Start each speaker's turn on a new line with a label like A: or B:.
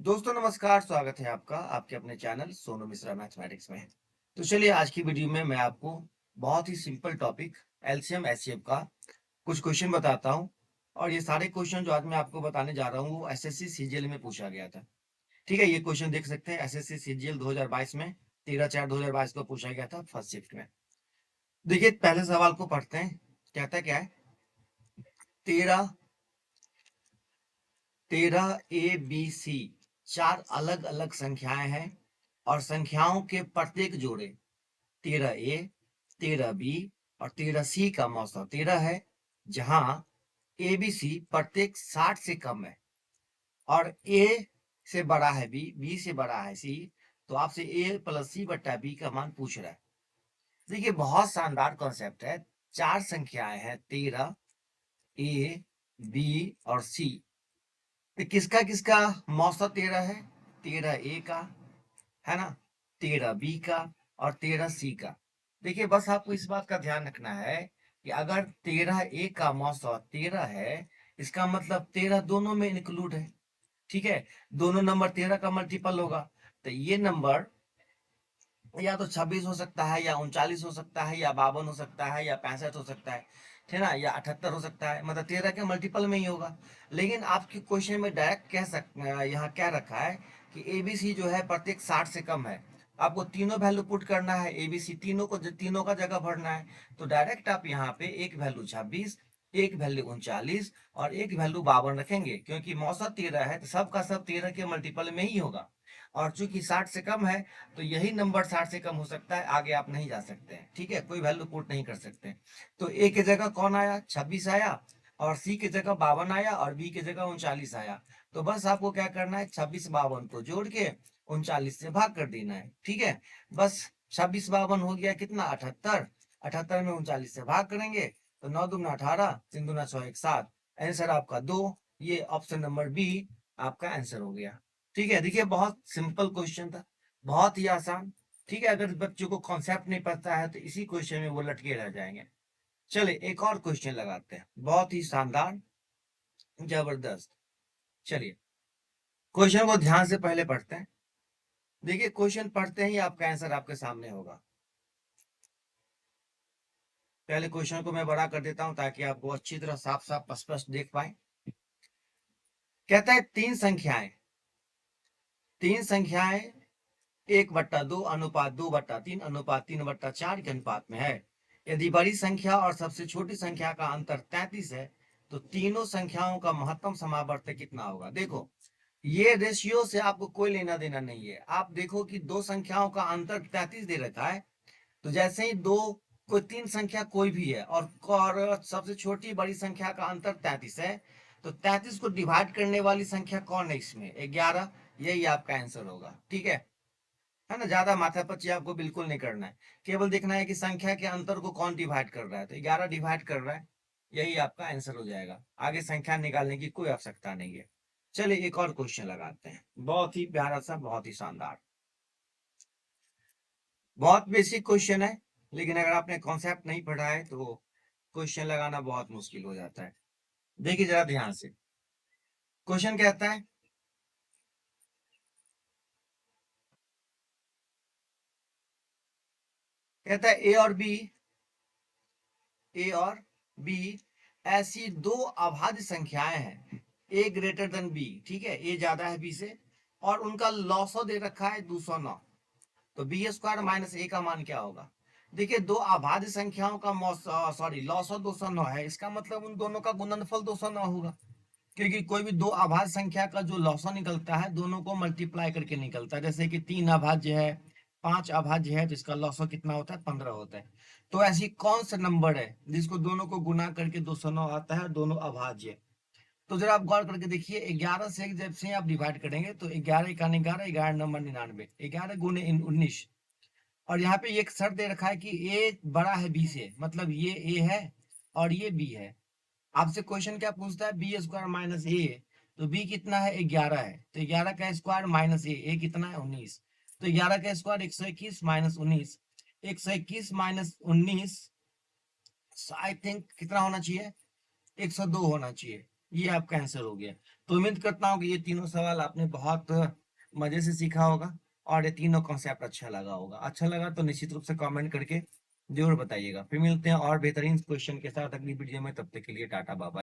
A: दोस्तों नमस्कार, स्वागत है आपका आपके अपने चैनल सोनू मिश्रा मैथमेटिक्स में। तो चलिए आज की वीडियो में मैं आपको बहुत ही सिंपल टॉपिक एलसीएम एचसीएफ का कुछ क्वेश्चन बताता हूं। और ये सारे क्वेश्चन जो आज मैं आपको बताने जा रहा हूं वो एसएससी सीजीएल में पूछा गया था। ठीक है, ये क्वेश्चन देख सकते हैं एसएससी सीजीएल 2022 में 13/4/2022 को पूछा गया था फर्स्ट शिफ्ट में। देखिए पहले सवाल को पढ़ते हैं। कहता क्या है, तेरह तेरह ए बी सी चार अलग अलग संख्याएं हैं और संख्याओं के प्रत्येक जोड़े 13 ए 13 बी और 13 सी का मौसा 13 है, जहां ए बी सी प्रत्येक 60 से कम है और ए से बड़ा है बी, बी से बड़ा है सी। तो आपसे ए प्लस सी बट्टा बी का मान पूछ रहा है। देखिए बहुत शानदार कॉन्सेप्ट है। चार संख्याएं हैं 13 ए बी और सी। तो किसका किसका मौसा 13 है? 13 ए का, है ना, 13 बी का और 13 सी का। देखिए बस आपको इस बात का ध्यान रखना है कि अगर 13 ए का मौसा 13 है, इसका मतलब 13 दोनों में इंक्लूड है। ठीक है, दोनों नंबर 13 का मल्टीपल होगा। तो ये नंबर या तो 26 हो सकता है, या 39 हो सकता है, या 52 हो सकता है, या 65 हो सकता है, ठीक है ना, या 78 हो सकता है। मतलब 13 के मल्टीपल में ही होगा। लेकिन आपके क्वेश्चन में डायरेक्ट यहाँ क्या रखा है कि एबीसी जो है प्रत्येक 60 से कम है। आपको तीनों वैल्यू पुट करना है, एबीसी तीनों का जगह भरना है। तो डायरेक्ट आप यहाँ पे एक वैल्यू 26, एक वैल्यू 39 और एक वैल्यू 52 रखेंगे, क्योंकि मौसा 13 है तो सबका सब 13 के मल्टीपल में ही होगा। और चूंकि 60 से कम है तो यही नंबर 60 से कम हो सकता है, आगे आप नहीं जा सकते हैं। ठीक है, कोई वैल्यू पुट नहीं कर सकते। तो ए की जगह कौन आया? 26 आया, और सी की जगह 52 आया, और बी की जगह 39 आया। तो बस आपको क्या करना है, 26 52 को जोड़ के 39 से भाग कर देना है। ठीक है, बस 26 52 हो गया कितना? 78। 78 में 39 से भाग करेंगे तो 9 दूना 18, 3 दूना 6 1 7। आंसर आपका 2। ये ऑप्शन नंबर बी आपका आंसर हो गया। ठीक है, देखिए बहुत सिंपल क्वेश्चन था, बहुत ही आसान। ठीक है, अगर बच्चों को कॉन्सेप्ट नहीं पता है तो इसी क्वेश्चन में वो लटके रह जाएंगे। चलिए एक और क्वेश्चन लगाते हैं, बहुत ही शानदार, जबरदस्त। चलिए क्वेश्चन को ध्यान से पहले पढ़ते हैं। देखिए क्वेश्चन पढ़ते ही आपका आंसर आपके सामने होगा। पहले क्वेश्चन को मैं बड़ा कर देता हूं ताकि आपको अच्छी तरह साफ साफ स्पष्ट देख पाए। कहता है तीन संख्याएं 1/2 अनुपात 2/3 अनुपात 3/4 के अनुपात में है। यदि बड़ी संख्या और सबसे छोटी संख्या का अंतर 33 है तो तीनों संख्याओं का महत्तम समावर्त कितना होगा? देखो ये रेशियो से आपको कोई लेना देना नहीं है। आप देखो कि दो संख्याओं का अंतर 33 दे रखा है, तो जैसे ही दो कोई तीन संख्या कोई भी है और सबसे छोटी बड़ी संख्या का अंतर 33 है, तो 33 को डिवाइड करने वाली संख्या कौन है इसमें? 11। यही आपका आंसर होगा। ठीक है ना, ज्यादा माथापच्ची आपको बिल्कुल नहीं करना है। केवल देखना है कि संख्या के अंतर को कौन डिवाइड कर रहा है, तो 11 डिवाइड कर रहा है, यही आपका आंसर हो जाएगा। आगे संख्या निकालने की कोई आवश्यकता नहीं है। चलिए एक और क्वेश्चन लगाते हैं, बहुत ही प्यारा सा, बहुत ही शानदार। बहुत बेसिक क्वेश्चन है, लेकिन अगर आपने कॉन्सेप्ट नहीं पढ़ा है तो क्वेश्चन लगाना बहुत मुश्किल हो जाता है। देखिए जरा ध्यान से, क्वेश्चन कहता है, ए और बी ऐसी दो अभाज्य संख्याएं हैं, ए ग्रेटर देन बी। ठीक है, ए ज्यादा है बी से, और उनका लॉसो दे रखा है 209। तो बी स्क्वायर माइनस ए का मान क्या होगा? देखिए दो अभाज्य संख्याओं का लॉसो 209 है, इसका मतलब उन दोनों का गुणनफल 209 होगा। क्योंकि कोई भी दो अभाज्य संख्या का जो लॉसा निकलता है दोनों को मल्टीप्लाई करके निकलता है। जैसे कि 3 अभाज्य है, 5 अभाज्य है, तो इसका लॉसा कितना होता है? 15 होता है। तो ऐसी कौन सा नंबर है जिसको दोनों को गुना करके 209 आता है, दोनों अभाज्य? तो जरा आप गौर करके देखिए, 11 से जब से आप डिवाइड करेंगे तो 11 का 11, 11 नंबर 99, 11 गुने 19। और यहाँ पे एक शर्त दे रखा है कि ए बड़ा है बी से, मतलब ये ए है और ये बी है। आपसे क्वेश्चन क्या पूछता है? बी स्क्वायर माइनस ए। तो बी कितना है? 11 है, तो 11 का स्क्वायर माइनस ए कितना है? 19। तो 11 का square 121 minus 19, 121 minus 19 I think कितना होना चाहिए? 102 होना चाहिए। ये आपका आंसर हो गया। तो उम्मीद करता हूँ कि ये तीनों सवाल आपने बहुत मजे से सीखा होगा और ये तीनों कॉन्सेप्ट अच्छा लगा होगा। अच्छा लगा तो निश्चित रूप से कमेंट करके जरूर बताइएगा। फिर मिलते हैं और बेहतरीन क्वेश्चन के साथ अगली वीडियो में। तब तक के लिए टाटा बाय बाय।